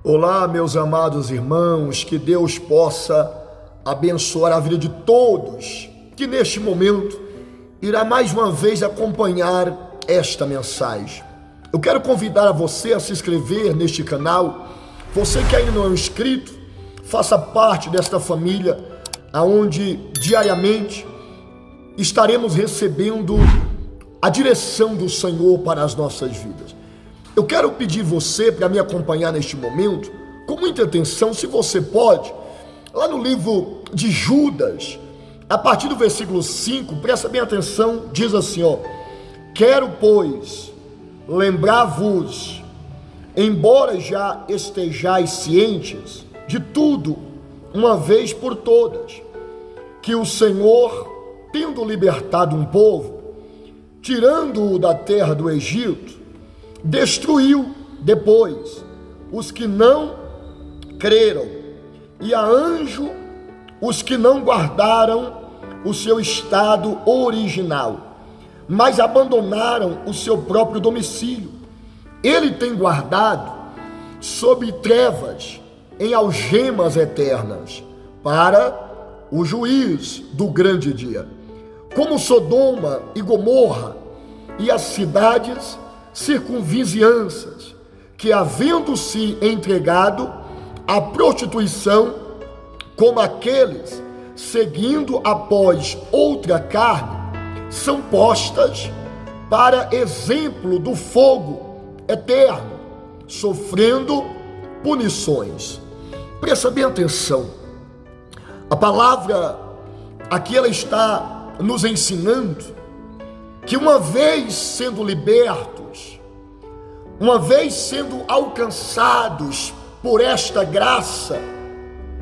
Olá, meus amados irmãos, que Deus possa abençoar a vida de todos que neste momento irá mais uma vez acompanhar esta mensagem. Eu quero convidar a você a se inscrever neste canal. Você que ainda não é inscrito, faça parte desta família, onde diariamente estaremos recebendo a direção do Senhor para as nossas vidas. Eu quero pedir você para me acompanhar neste momento, com muita atenção, se você pode, lá no livro de Judas, a partir do versículo 5, presta bem atenção, diz assim, quero, pois, lembrar-vos, embora já estejais cientes de tudo, uma vez por todas, que o Senhor, tendo libertado um povo, tirando-o da terra do Egito, destruiu depois os que não creram, e a anjo os que não guardaram o seu estado original, mas abandonaram o seu próprio domicílio. Ele tem guardado sob trevas, em algemas eternas, para o juiz do grande dia, como Sodoma e Gomorra e as cidades circunvizinhanças, que havendo-se entregado à prostituição, como aqueles seguindo após outra carne, são postas para exemplo do fogo eterno, sofrendo punições. Presta bem atenção, a palavra aqui ela está nos ensinando que uma vez sendo libertos, uma vez sendo alcançados por esta graça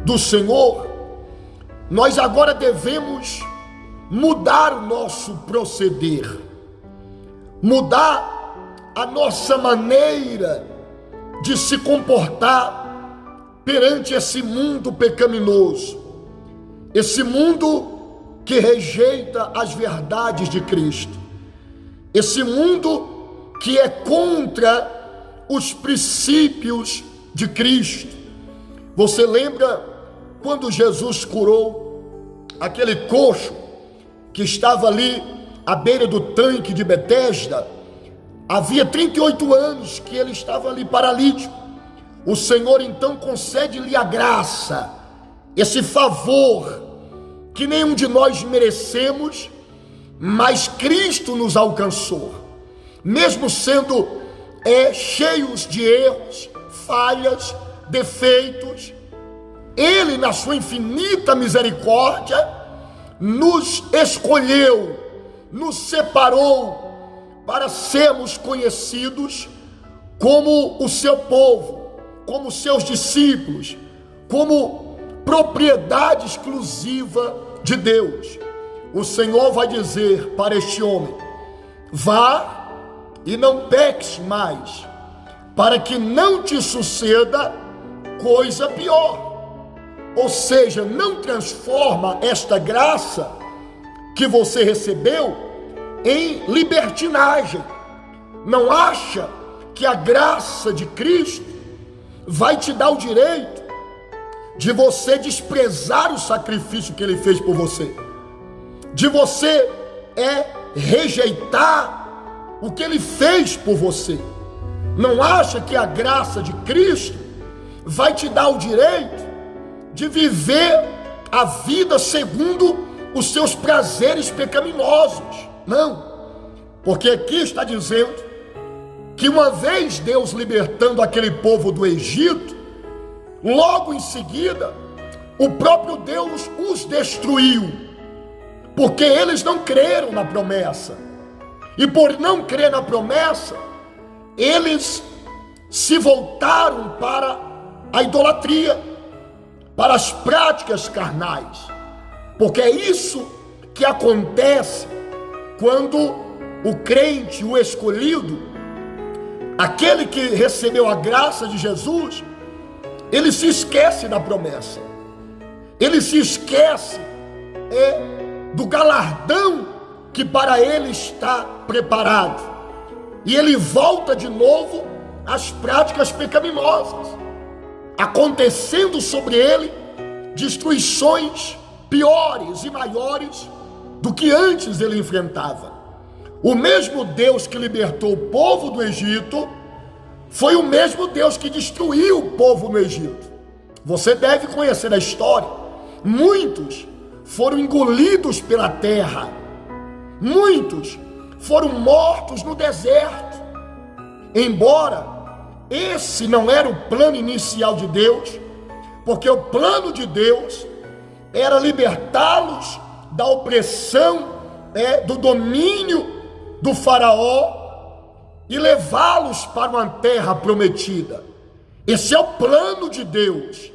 do Senhor, nós agora devemos mudar o nosso proceder, mudar a nossa maneira de se comportar perante esse mundo pecaminoso, esse mundo que rejeita as verdades de Cristo, esse mundo que é contra os princípios de Cristo. Você lembra quando Jesus curou aquele coxo que estava ali à beira do tanque de Betesda? Havia 38 anos que ele estava ali paralítico. O Senhor então concede-lhe a graça, esse favor que nenhum de nós merecemos, mas Cristo nos alcançou, mesmo sendo cheios de erros, falhas, defeitos. Ele, na sua infinita misericórdia, nos escolheu, nos separou para sermos conhecidos como o seu povo, como seus discípulos, como propriedade exclusiva de Deus. O Senhor vai dizer para este homem: vá e não peques mais, para que não te suceda coisa pior. Ou seja, não transforma esta graça que você recebeu em libertinagem. Não acha que a graça de Cristo vai te dar o direito de você desprezar o sacrifício que Ele fez por você, de você rejeitar o que Ele fez por você. Não acha que a graça de Cristo vai te dar o direito de viver a vida segundo os seus prazeres pecaminosos? Não, porque aqui está dizendo que uma vez Deus libertando aquele povo do Egito, logo em seguida o próprio Deus os destruiu, porque eles não creram na promessa, e por não crer na promessa, eles se voltaram para a idolatria, para as práticas carnais, porque é isso que acontece quando o crente, o escolhido, aquele que recebeu a graça de Jesus, ele se esquece da promessa, ele se esquece do galardão que para ele está preparado, e ele volta de novo às práticas pecaminosas. acontecendo sobre ele destruições piores e maiores do que antes ele enfrentava. O mesmo Deus que libertou o povo do Egito foi o mesmo Deus que destruiu o povo no Egito. Você deve conhecer a história. Muitos foram engolidos pela terra, muitos foram mortos no deserto. Embora esse não era o plano inicial de Deus, porque o plano de Deus era libertá-los da opressão, do domínio do faraó e levá-los para uma terra prometida. Esse é o plano de Deus.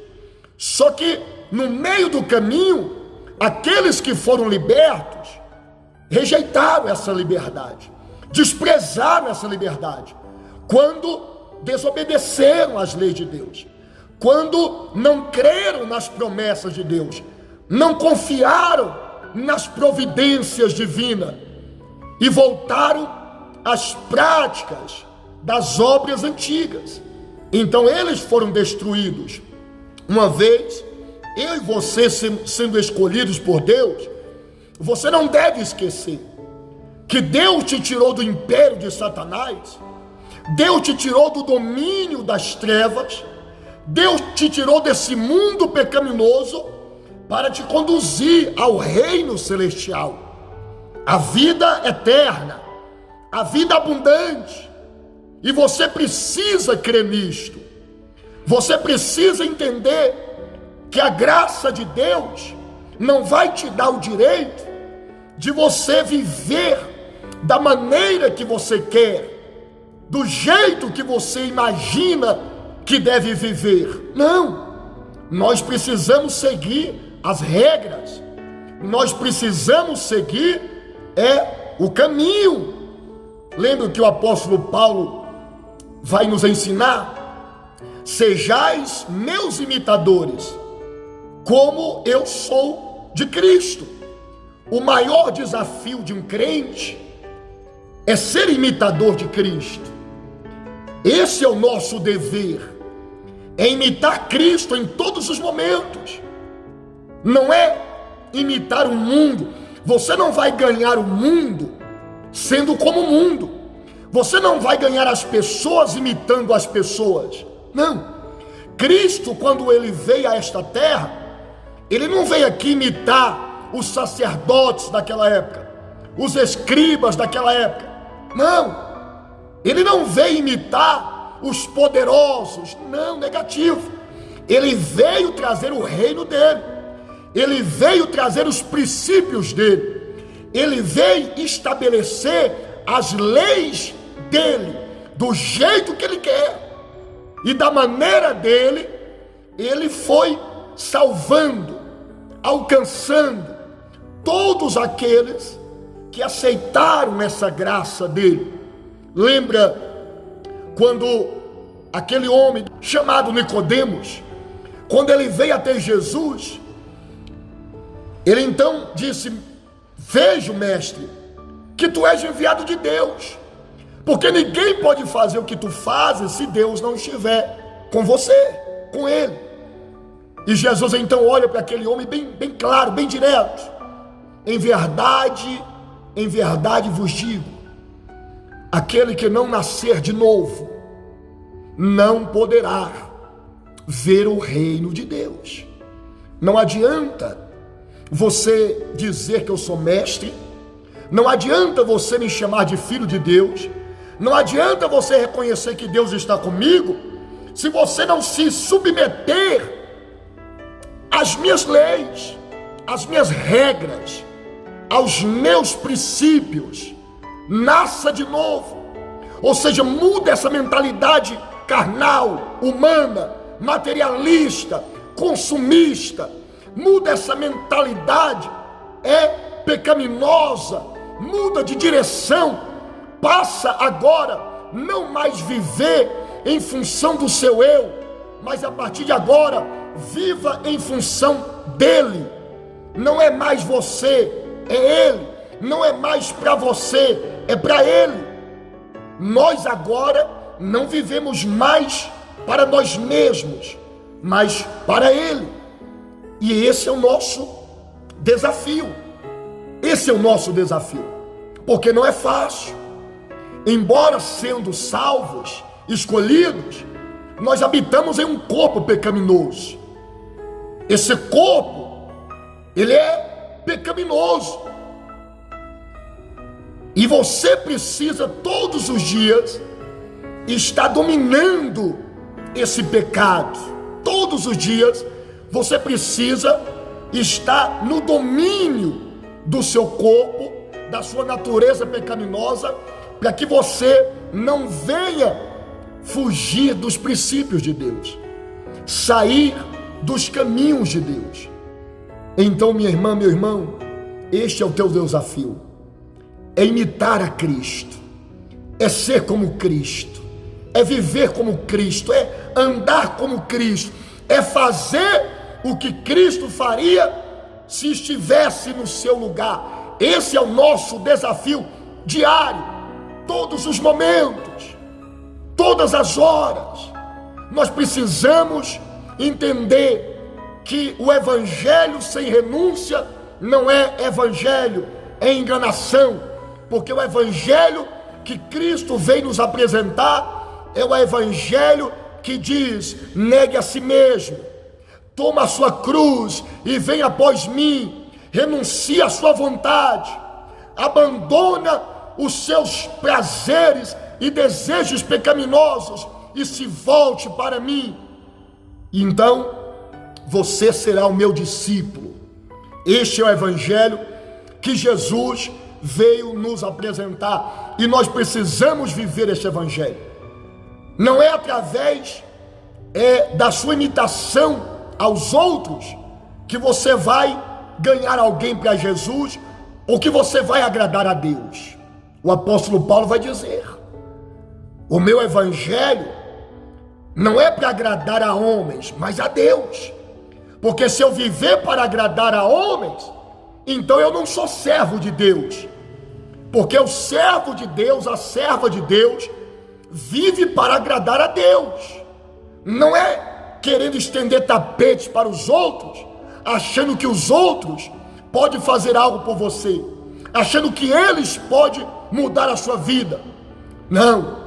Só que no meio do caminho, aqueles que foram libertos rejeitaram essa liberdade, desprezaram essa liberdade, quando desobedeceram às leis de Deus, quando não creram nas promessas de Deus, não confiaram nas providências divinas e voltaram às práticas das obras antigas. Então eles foram destruídos. Uma vez eu e você sendo escolhidos por Deus, você não deve esquecer que Deus te tirou do império de Satanás, Deus te tirou do domínio das trevas, Deus te tirou desse mundo pecaminoso para te conduzir ao reino celestial, a vida eterna, a vida abundante. E você precisa crer nisto. Você precisa entender que a graça de Deus não vai te dar o direito de você viver da maneira que você quer, do jeito que você imagina que deve viver. Não, nós precisamos seguir as regras, nós precisamos seguir o caminho. Lembra que o apóstolo Paulo vai nos ensinar? Sejais meus imitadores, como eu sou de Cristo. O maior desafio de um crente é ser imitador de Cristo. Esse é o nosso dever, é imitar Cristo em todos os momentos. Não é imitar o mundo. Você não vai ganhar o mundo sendo como o mundo. Você não vai ganhar as pessoas imitando as pessoas. Não. Cristo, quando ele veio a esta terra, ele não veio aqui imitar os sacerdotes daquela época, os escribas daquela época. Não. Ele não veio imitar os poderosos. Não, negativo. Ele veio trazer o reino dele. Ele veio trazer os princípios dele. Ele veio estabelecer as leis dele, do jeito que ele quer. E da maneira dele, ele foi salvando, alcançando todos aqueles que aceitaram essa graça dele. Lembra quando aquele homem chamado Nicodemos, quando ele veio até Jesus, ele então disse: vejo, mestre, que tu és enviado de Deus, porque ninguém pode fazer o que tu fazes se Deus não estiver com você, com ele. E Jesus então olha para aquele homem bem claro, bem direto: em verdade vos digo, aquele que não nascer de novo, não poderá ver o reino de Deus. Não adianta você dizer que eu sou mestre, não adianta você me chamar de filho de Deus, não adianta você reconhecer que Deus está comigo, se você não se submeter às minhas leis, às minhas regras, aos meus princípios. Nasça de novo, ou seja, muda essa mentalidade carnal, humana, materialista, consumista. Muda essa mentalidade pecaminosa, muda de direção, passa agora não mais viver em função do seu eu, mas a partir de agora viva em função dele. Não é mais você, é ele. Não é mais para você, é para ele. Nós agora não vivemos mais para nós mesmos, mas para Ele. E esse é o nosso desafio. Esse é o nosso desafio, porque não é fácil. Embora sendo salvos, escolhidos, nós habitamos em um corpo pecaminoso. Esse corpo, ele é pecaminoso. E você precisa todos os dias estar dominando esse pecado. Todos os dias você precisa estar no domínio do seu corpo, da sua natureza pecaminosa, para que você não venha fugir dos princípios de Deus, sair dos caminhos de Deus. Então, minha irmã, meu irmão, este é o teu desafio: é imitar a Cristo, é ser como Cristo, é viver como Cristo, é andar como Cristo, é fazer o que Cristo faria se estivesse no seu lugar. Esse é o nosso desafio diário, todos os momentos, todas as horas. Nós precisamos entender que o evangelho sem renúncia não é evangelho, é enganação, porque o evangelho que Cristo veio nos apresentar é o evangelho que diz: negue a si mesmo, toma a sua cruz e vem após mim, renuncie à sua vontade, abandona os seus prazeres e desejos pecaminosos e se volte para mim. Então você será o meu discípulo. Este é o evangelho que Jesus veio nos apresentar, e nós precisamos viver este evangelho. Não é através da sua imitação aos outros que você vai ganhar alguém para Jesus, ou que você vai agradar a Deus. O apóstolo Paulo vai dizer: o meu evangelho não é para agradar a homens, mas a Deus. Porque se eu viver para agradar a homens, então eu não sou servo de Deus. Porque o servo de Deus, a serva de Deus, vive para agradar a Deus. Não é querendo estender tapetes para os outros, achando que os outros podem fazer algo por você, achando que eles podem mudar a sua vida. Não,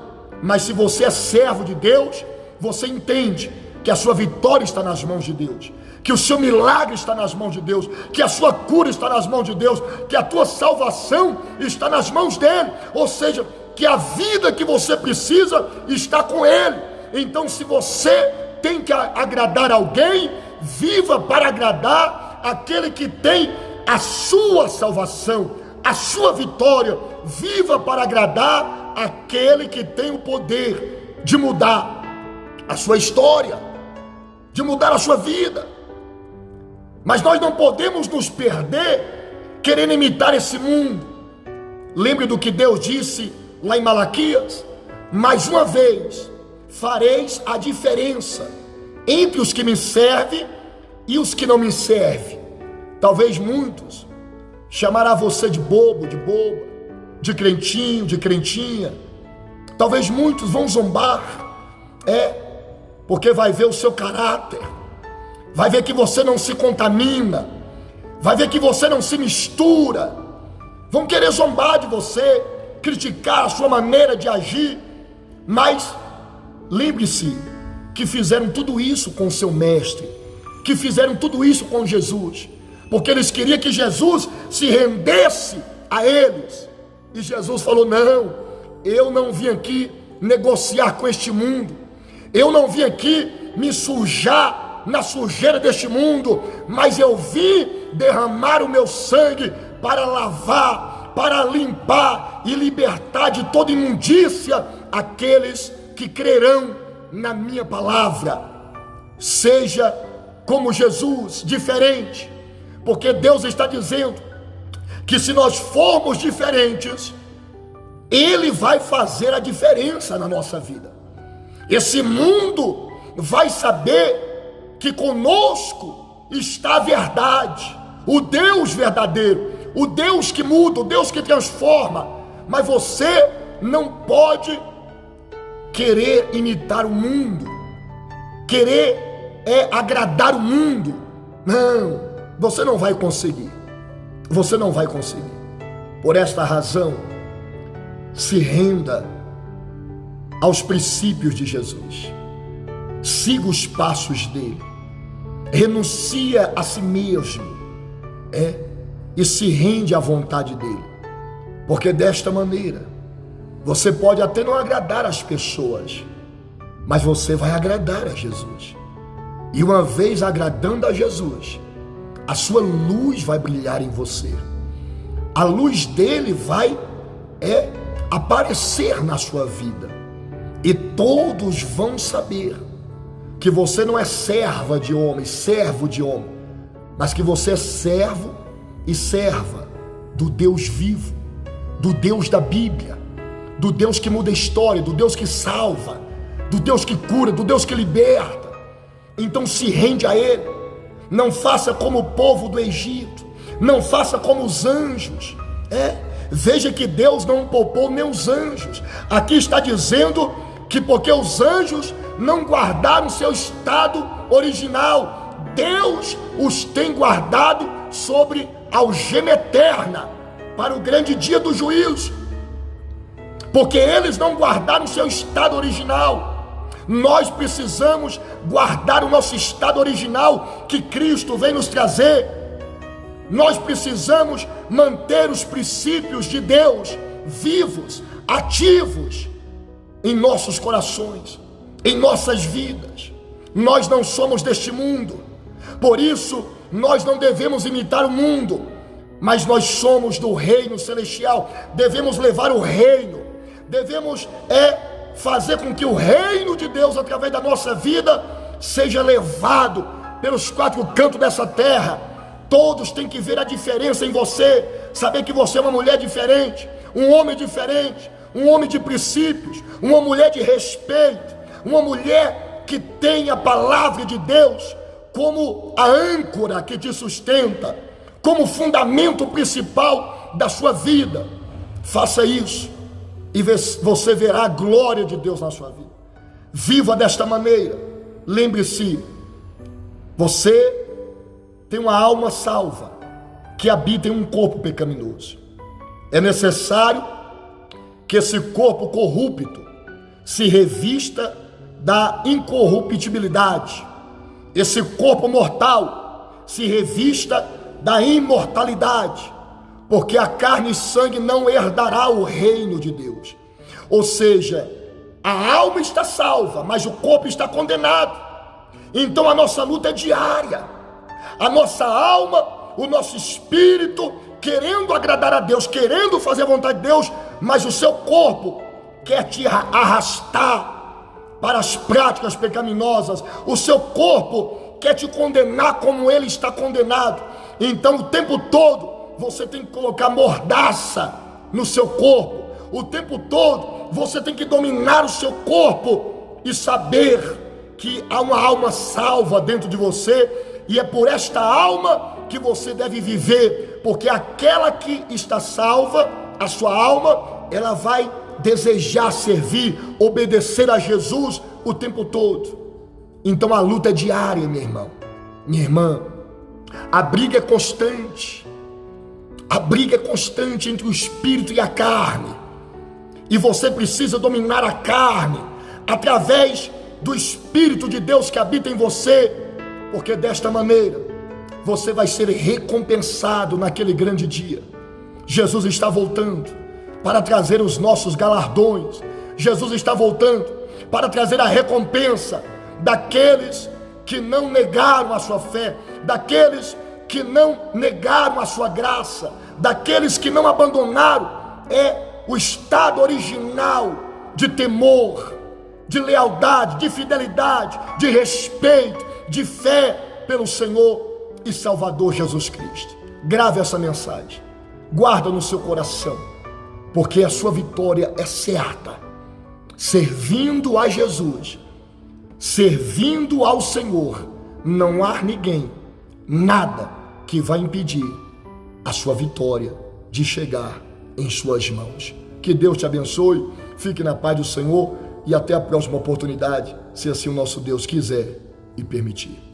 mas se você é servo de Deus, você entende que a sua vitória está nas mãos de Deus, que o seu milagre está nas mãos de Deus, que a sua cura está nas mãos de Deus, que a tua salvação está nas mãos dele, ou seja, que a vida que você precisa está com ele. Então, se você tem que agradar alguém, viva para agradar aquele que tem a sua salvação, a sua vitória. Viva para agradar aquele que tem o poder de mudar a sua história, de mudar a sua vida. Mas nós não podemos nos perder querendo imitar esse mundo. Lembre do que Deus disse lá em Malaquias: mais uma vez fareis a diferença entre os que me servem e os que não me servem. Talvez muitos chamará você de bobo, de boba, de crentinho, de crentinha. Talvez muitos vão zombar, porque vai ver o seu caráter, vai ver que você não se contamina, vai ver que você não se mistura. Vão querer zombar de você, criticar a sua maneira de agir. Mas lembre-se que fizeram tudo isso com o seu mestre, que fizeram tudo isso com Jesus, porque eles queriam que Jesus se rendesse a eles. E Jesus falou: não, eu não vim aqui negociar com este mundo, eu não vim aqui me sujar na sujeira deste mundo, mas eu vim derramar o meu sangue para lavar, para limpar e libertar de toda imundícia aqueles que crerão na minha palavra. Seja como Jesus, diferente, porque Deus está dizendo que se nós formos diferentes, Ele vai fazer a diferença na nossa vida. Esse mundo vai saber que conosco está a verdade, o Deus verdadeiro, o Deus que muda, o Deus que transforma. Mas você não pode querer imitar o mundo, querer agradar o mundo. Não, você não vai conseguir. Você não vai conseguir. Por esta razão, se renda aos princípios de Jesus. Siga os passos dele. Renuncia a si mesmo. E se rende à vontade dele. Porque desta maneira, você pode até não agradar as pessoas, mas você vai agradar a Jesus. E uma vez agradando a Jesus, a sua luz vai brilhar em você. A luz dele vai aparecer na sua vida. E todos vão saber que você não é serva de homem, servo de homem, mas que você é servo e serva do Deus vivo, do Deus da Bíblia, do Deus que muda a história, do Deus que salva, do Deus que cura, do Deus que liberta. Então se rende a ele. Não faça como o povo do Egito, não faça como os anjos. Veja que Deus não poupou nem os anjos. Aqui está dizendo que porque os anjos não guardaram seu estado original, Deus os tem guardado sobre algema eterna para o grande dia do juízo, porque eles não guardaram seu estado original. Nós precisamos guardar o nosso estado original que Cristo vem nos trazer. Nós precisamos manter os princípios de Deus vivos, ativos em nossos corações, em nossas vidas. Nós não somos deste mundo, por isso nós não devemos imitar o mundo, mas nós somos do reino celestial. Devemos levar o reino, devemos fazer com que o reino de Deus através da nossa vida seja levado pelos quatro cantos dessa terra. Todos têm que ver a diferença em você, saber que você é uma mulher diferente, um homem diferente, um homem de princípios, uma mulher de respeito, uma mulher que tem a palavra de Deus como a âncora que te sustenta, como fundamento principal da sua vida. Faça isso e você verá a glória de Deus na sua vida. Viva desta maneira. Lembre-se, você tem uma alma salva que habita em um corpo pecaminoso. É necessário que esse corpo corrupto se revista da incorruptibilidade. Esse corpo mortal se revista da imortalidade, porque a carne e sangue não herdará o reino de Deus. Ou seja, a alma está salva, mas o corpo está condenado. Então a nossa luta é diária. A nossa alma, o nosso espírito, querendo agradar a Deus, querendo fazer a vontade de Deus, mas o seu corpo quer te arrastar para as práticas pecaminosas. O seu corpo quer te condenar como ele está condenado. Então o tempo todo você tem que colocar mordaça no seu corpo. O tempo todo você tem que dominar o seu corpo e saber que há uma alma salva dentro de você, e é por esta alma que você deve viver, porque aquela que está salva, a sua alma, ela vai desejar servir, obedecer a Jesus o tempo todo. Então a luta é diária, meu irmão, minha irmã. A briga é constante. A briga é constante entre o espírito e a carne. E você precisa dominar a carne através do Espírito de Deus que habita em você, porque desta maneira você vai ser recompensado naquele grande dia. Jesus está voltando para trazer os nossos galardões. Jesus está voltando para trazer a recompensa daqueles que não negaram a sua fé, daqueles que não negaram a sua graça, daqueles que não abandonaram o estado original de temor, de lealdade, de fidelidade, de respeito, de fé pelo Senhor e Salvador Jesus Cristo. Grave essa mensagem, guarda no seu coração, porque a sua vitória é certa. Servindo a Jesus, servindo ao Senhor, não há ninguém, nada que vai impedir a sua vitória de chegar em suas mãos. Que Deus te abençoe, fique na paz do Senhor e até a próxima oportunidade, se assim o nosso Deus quiser e permitir.